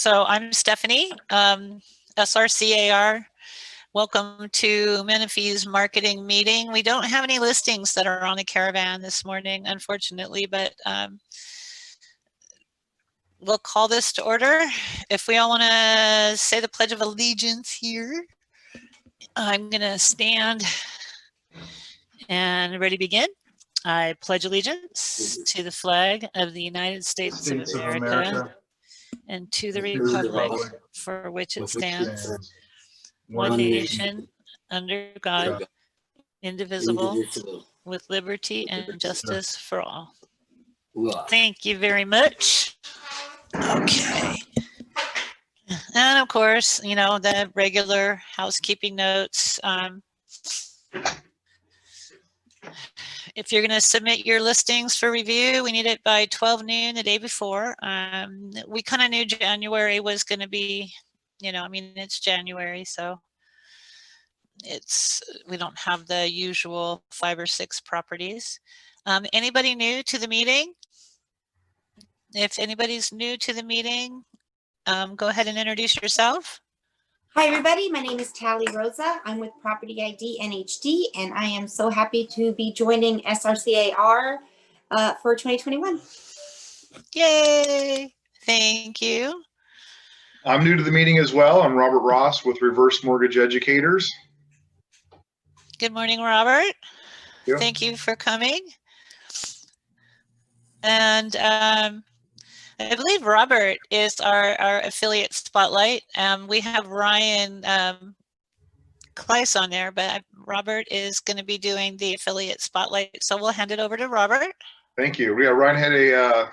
So I'm Stephanie, SRCAR. Welcome to Menifee's marketing meeting. We don't have any listings that are on a caravan this morning, unfortunately, but we'll call this to order. If we all want to say the Pledge of Allegiance here, I'm going to stand and ready to begin. I pledge allegiance to the flag of the United States of America and to the republic for which it stands, one nation, under God, indivisible, with liberty and justice for all. Thank you very much. Okay. And of course, you know, the regular housekeeping notes. If you're going to submit your listings for review, we need it by 12 noon the day before. We kind of knew January was going to be, you know, I mean, it's January, so we don't have the usual 5 or 6 properties. Anybody new to the meeting? If anybody's new to the meeting, go ahead and introduce yourself. Hi, everybody. My name is Tally Rosa. I'm with Property ID NHD, and I am so happy to be joining SRCAR for 2021. Yay! Thank you. I'm new to the meeting as well. I'm Robert Ross with Reverse Mortgage Educators. Good morning, Robert. Yep. Thank you for coming. And I believe Robert is our affiliate spotlight. We have Ryan Kleiss on there, but Robert is going to be doing the affiliate spotlight. So we'll hand it over to Robert. Thank you. Yeah, Ryan had a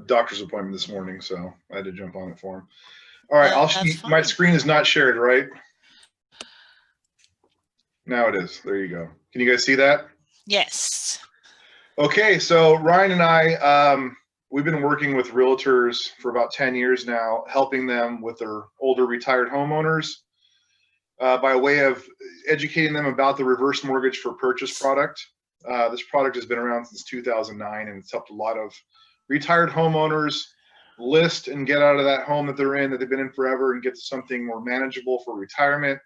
doctor's appointment this morning, so I had to jump on it for him. All right, my screen is not shared, right? Now it is. There you go. Can you guys see that? Yes. Okay, so Ryan and I, we've been working with realtors for about 10 years now, helping them with their older retired homeowners by way of educating them about the reverse mortgage for purchase product. This product has been around since 2009, and it's helped a lot of retired homeowners list and get out of that home that they're in, that they've been in forever, and get to something more manageable for retirement.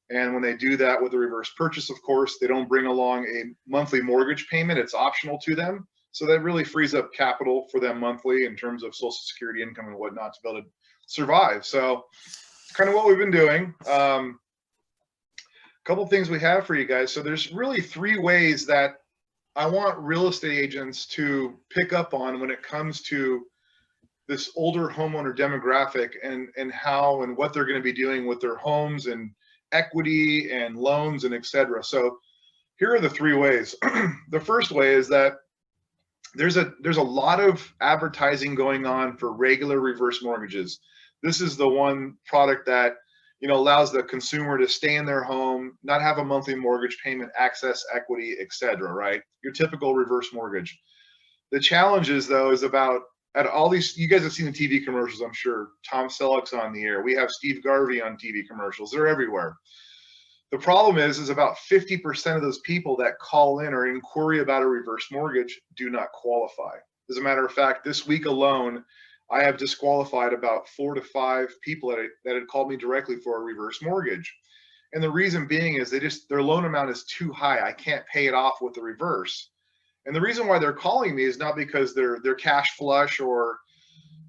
And when they do that with a reverse purchase, of course, they don't bring along a monthly mortgage payment. It's optional to them. So that really frees up capital for them monthly in terms of Social Security income and whatnot to be able to survive. So kind of what we've been doing. A couple things we have for you guys. So there's really 3 ways that I want real estate agents to pick up on when it comes to this older homeowner demographic and how and what they're going to be doing with their homes and equity and loans and etc. So here are the 3 ways. The first way is that there's a lot of advertising going on for regular reverse mortgages. This is the one product that, you know, allows the consumer to stay in their home, not have a monthly mortgage payment, access equity, etc. Right? Your typical reverse mortgage. The challenge is though is about at all these, you guys have seen the TV commercials, I'm sure. Tom Selleck's on the air. We have Steve Garvey on TV commercials. They're everywhere. The problem is about 50% of those people that call in or inquiry about a reverse mortgage do not qualify. As a matter of fact, this week alone, I have disqualified about 4 to 5 people that had called me directly for a reverse mortgage. And the reason being is their loan amount is too high. I can't pay it off with the reverse. And the reason why they're calling me is not because they're cash flush or,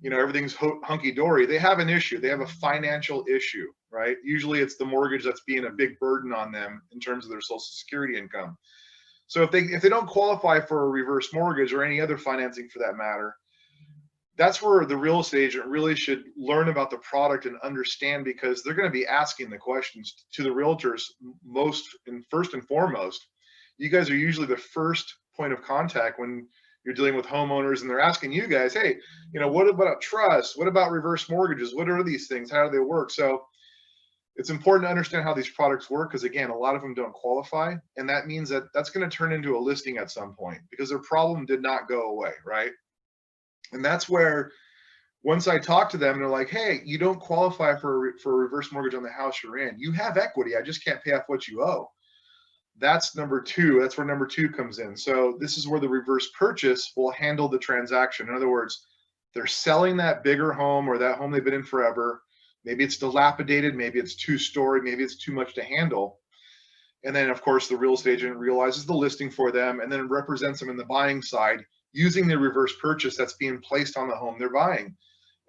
you know, everything's hunky-dory. They have an issue. They have a financial issue, right? Usually it's the mortgage that's being a big burden on them in terms of their Social Security income. So if they don't qualify for a reverse mortgage or any other financing for that matter, that's where the real estate agent really should learn about the product and understand, because they're going to be asking the questions to the realtors first and foremost. You guys are usually the first point of contact when you're dealing with homeowners, and they're asking you guys, hey, you know, what about trust? What about reverse mortgages? What are these things? How do they work? So it's important to understand how these products work, because again, a lot of them don't qualify, and that means that that's going to turn into a listing at some point because their problem did not go away, right? And that's where once I talk to them and they're like, hey, you don't qualify for a reverse mortgage on the house you're in. You have equity. I just can't pay off what you owe. That's number 2. That's where number 2 comes in. So this is where the reverse purchase will handle the transaction. In other words, They're selling that bigger home or that home they've been in forever. Maybe it's dilapidated, maybe it's 2-story, maybe it's too much to handle. And then, of course, the real estate agent realizes the listing for them and then represents them in the buying side using the reverse purchase that's being placed on the home they're buying.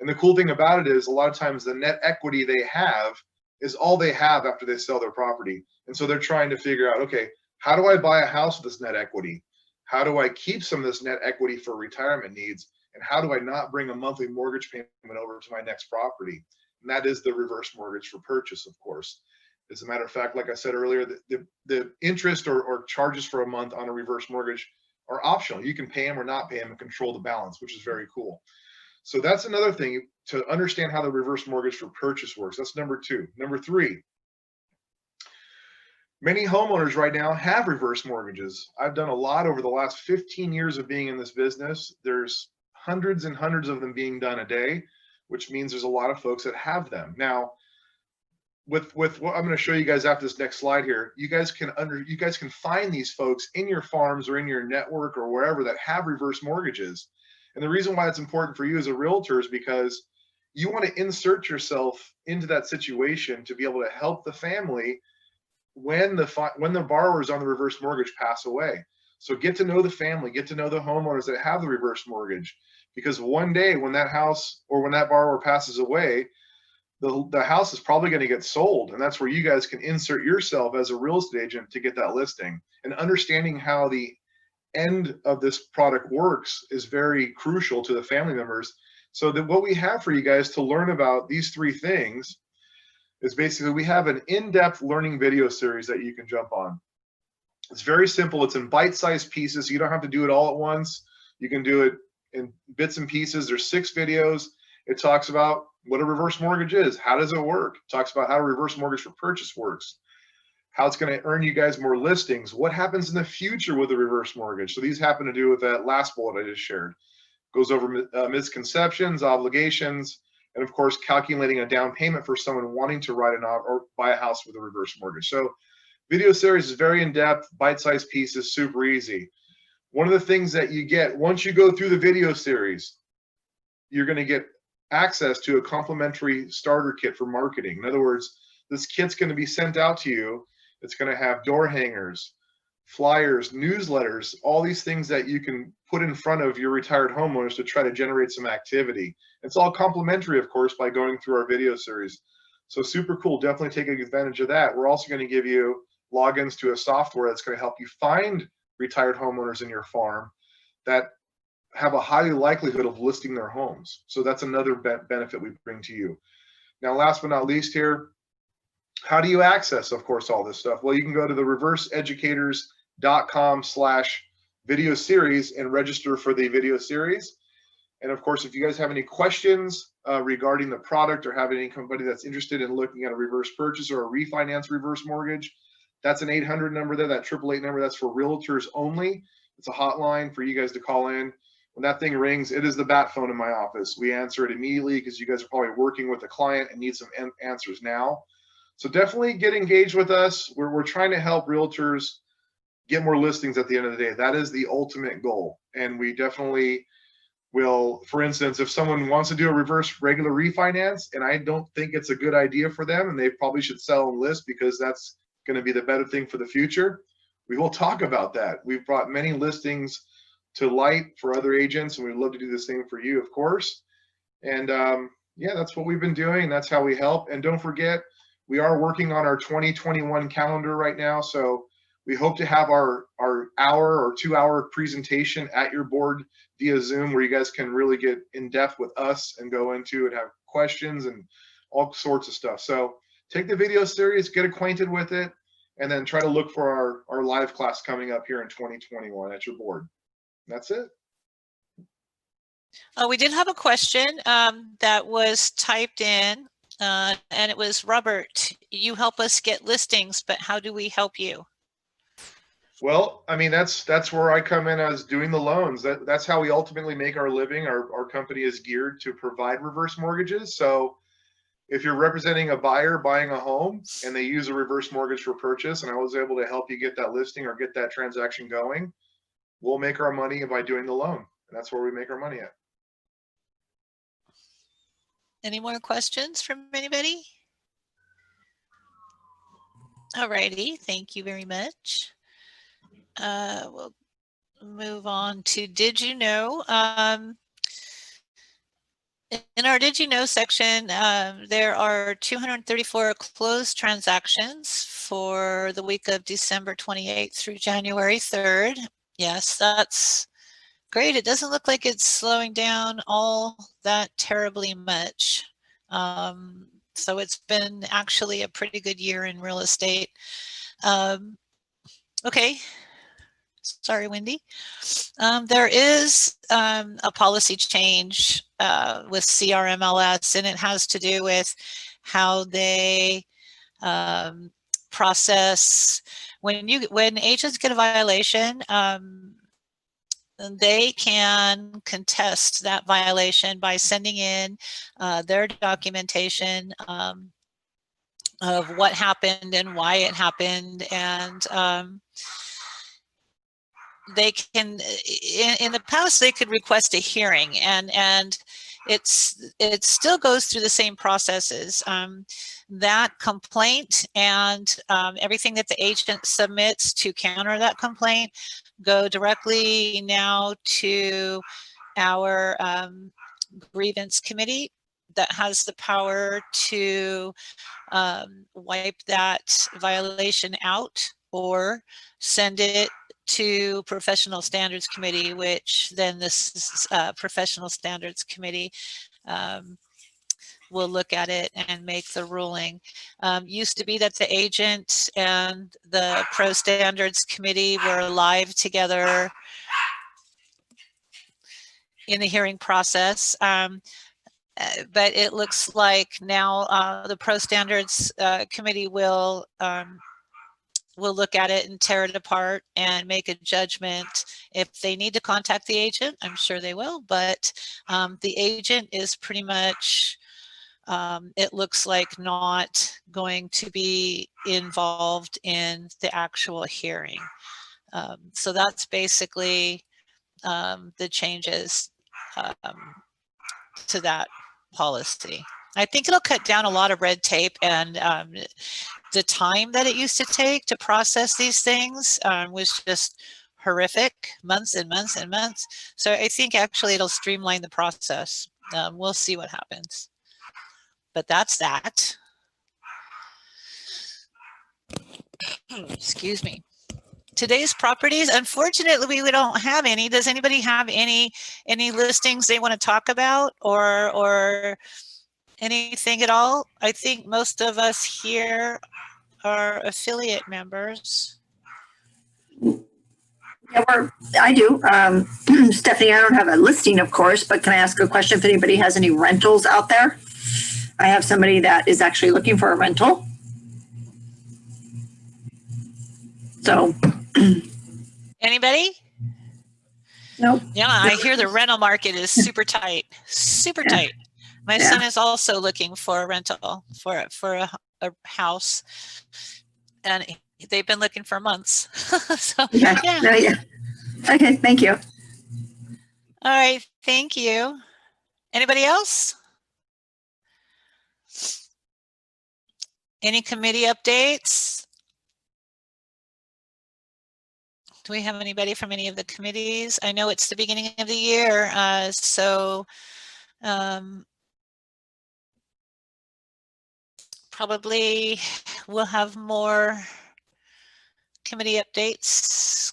And the cool thing about it is a lot of times the net equity they have is all they have after they sell their property. And so they're trying to figure out, okay, how do I buy a house with this net equity? How do I keep some of this net equity for retirement needs? And how do I not bring a monthly mortgage payment over to my next property? And that is the reverse mortgage for purchase, of course. As a matter of fact, like I said earlier, the interest or charges for a month on a reverse mortgage are optional. You can pay them or not pay them and control the balance, which is very cool. So that's another thing to understand how the reverse mortgage for purchase works. That's number 2. Number 3, many homeowners right now have reverse mortgages. I've done a lot over the last 15 years of being in this business. There's hundreds and hundreds of them being done a day, which means there's a lot of folks that have them. Now, with what I'm going to show you guys after this next slide here, you guys can find these folks in your farms or in your network or wherever that have reverse mortgages. And the reason why it's important for you as a realtor is because you want to insert yourself into that situation to be able to help the family when the borrowers on the reverse mortgage pass away. So get to know the family, get to know the homeowners that have the reverse mortgage, because one day when that house or when that borrower passes away, the house is probably going to get sold. And that's where you guys can insert yourself as a real estate agent to get that listing. And understanding how the end of this product works is very crucial to the family members. So that what we have for you guys to learn about these 3 things is basically we have an in-depth learning video series that you can jump on. It's very simple. It's in bite-sized pieces. You don't have to do it all at once. You can do it in bits and pieces. There's 6 videos. It talks about what a reverse mortgage is. How does it work? It talks about how a reverse mortgage for purchase works, how it's going to earn you guys more listings, what happens in the future with a reverse mortgage. So these happen to do with that last bullet I just shared. Goes over misconceptions, obligations, and of course, calculating a down payment for someone wanting to write or buy a house with a reverse mortgage. So video series is very in-depth, bite-sized pieces, super easy. One of the things that you get once you go through the video series, you're going to get access to a complimentary starter kit for marketing. In other words, this kit's going to be sent out to you. It's going to have door hangers, flyers, newsletters, all these things that you can put in front of your retired homeowners to try to generate some activity. It's all complimentary, of course, by going through our video series. So super cool. Definitely take advantage of that. We're also going to give you logins to a software that's going to help you find retired homeowners in your farm that have a high likelihood of listing their homes. So that's another benefit we bring to you. Now, last but not least here, how do you access, of course, all this stuff? Well, you can go to the reverseeducators.com/video series and register for the video series. And of course, if you guys have any questions regarding the product or have anybody that's interested in looking at a reverse purchase or a refinance reverse mortgage, that's an 800 number there, that 888 number, that's for realtors only. It's a hotline for you guys to call in. When that thing rings, it is the bat phone in my office. We answer it immediately because you guys are probably working with a client and need some answers now. So definitely get engaged with us. We're trying to help realtors get more listings at the end of the day. That is the ultimate goal. And we definitely will, for instance, if someone wants to do a reverse regular refinance and I don't think it's a good idea for them and they probably should sell and list because that's going to be the better thing for the future, we will talk about that. We've brought many listings to light for other agents, and we'd love to do the same for you, of course. And yeah, that's what we've been doing. That's how we help. And don't forget, we are working on our 2021 calendar right now. So we hope to have our hour or 2-hour presentation at your board via Zoom, where you guys can really get in depth with us and go into and have questions and all sorts of stuff. So take the video series, get acquainted with it, and then try to look for our live class coming up here in 2021 at your board. That's it. We did have a question that was typed in, and it was, Robert, you help us get listings, but how do we help you? Well, I mean, that's where I come in as doing the loans. That's how we ultimately make our living. Our company is geared to provide reverse mortgages. So if you're representing a buyer buying a home and they use a reverse mortgage for purchase, and I was able to help you get that listing or get that transaction going, we'll make our money by doing the loan. And that's where we make our money at. Any more questions from anybody? Alrighty, thank you very much. We'll move on to Did You Know? In our Did You Know section, there are 234 closed transactions for the week of December 28th through January 3rd. Yes, that's great. It doesn't look like it's slowing down all that terribly much. So it's been actually a pretty good year in real estate. Okay. Sorry, Wendy. There is a policy change with CRMLS, and it has to do with how they process when agents get a violation. They can contest that violation by sending in their documentation of what happened and why it happened, and they can, in the past, they could request a hearing, and it still goes through the same processes. That complaint and everything that the agent submits to counter that complaint go directly now to our grievance committee that has the power to wipe that violation out or send it to professional standards committee, which then this professional standards committee will look at it and make the ruling. Used to be that the agent and the pro standards committee were live together in the hearing process. But it looks like now the pro standards committee will look at it and tear it apart and make a judgment. If they need to contact the agent, I'm sure they will, but the agent is pretty much, it looks like, not going to be involved in the actual hearing. So that's basically the changes to that policy. I think it'll cut down a lot of red tape, and the time that it used to take to process these things was just horrific, months and months and months. So I think actually it'll streamline the process. We'll see what happens. But that's that. Excuse me. Today's properties, unfortunately, we don't have any. Does anybody have any listings they want to talk about, or anything at all? I think most of us here are affiliate members. Yeah, I do. Stephanie, I don't have a listing, of course, but can I ask a question if anybody has any rentals out there? I have somebody that is actually looking for a rental. So. Anybody? Nope. Yeah, I hear the rental market is super tight, super tight. My son is also looking for a rental for a house, and they've been looking for months. So, yeah. Okay, thank you. All right, thank you. Anybody else? Any committee updates? Do we have anybody from any of the committees? I know it's the beginning of the year, so probably we'll have more committee updates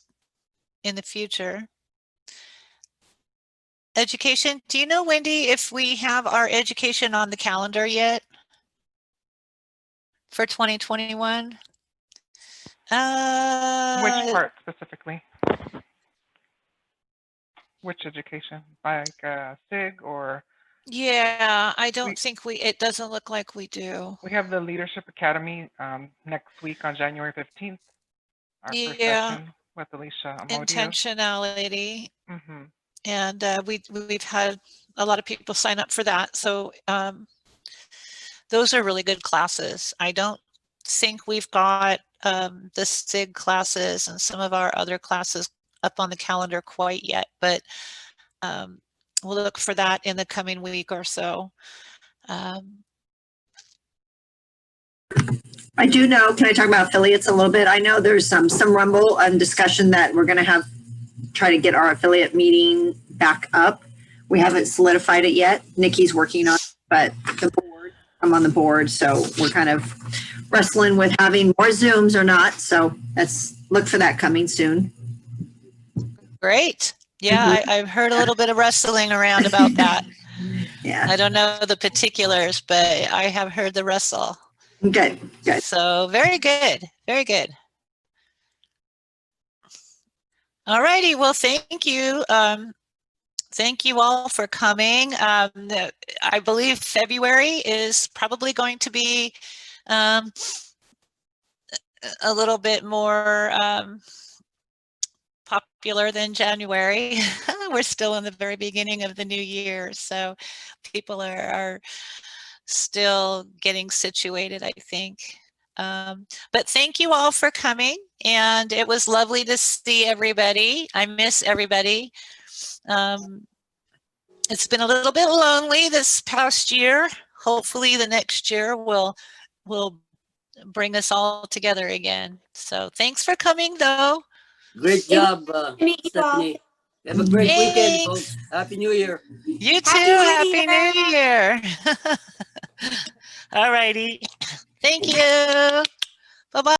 in the future. Education, do you know, Wendy, if we have our education on the calendar yet for 2021? Which part specifically? Which education? Like SIG or? Yeah, I don't think it doesn't look like we do. We have the Leadership Academy next week on January 15th. Our first session with Alicia Amodio. Intentionality. Mm-hmm. And we've had a lot of people sign up for that. So those are really good classes. I don't think we've got the SIG classes and some of our other classes up on the calendar quite yet, but we'll look for that in the coming week or so. I do know, can I talk about affiliates a little bit? I know there's some rumble and discussion that we're going to try to get our affiliate meeting back up. We haven't solidified it yet. Nikki's working on it, but I'm on the board. So we're kind of wrestling with having more Zooms or not. So let's look for that coming soon. Great. Yeah, I've heard a little bit of wrestling around about that. Yeah. I don't know the particulars, but I have heard the wrestle. Good. So very good. Very good. All righty. Well, thank you. Thank you all for coming. I believe February is probably going to be a little bit more popular than January. We're still in the very beginning of the new year, so people are still getting situated, I think. But thank you all for coming, and it was lovely to see everybody. I miss everybody. It's been a little bit lonely this past year. Hopefully the next year will bring us all together again. So thanks for coming though. Great job, meet you all. Stephanie. Have a great weekend, Thanks. folks. Happy New Year. You too. Happy New Happy New Year. All righty. Thank you. Bye-bye.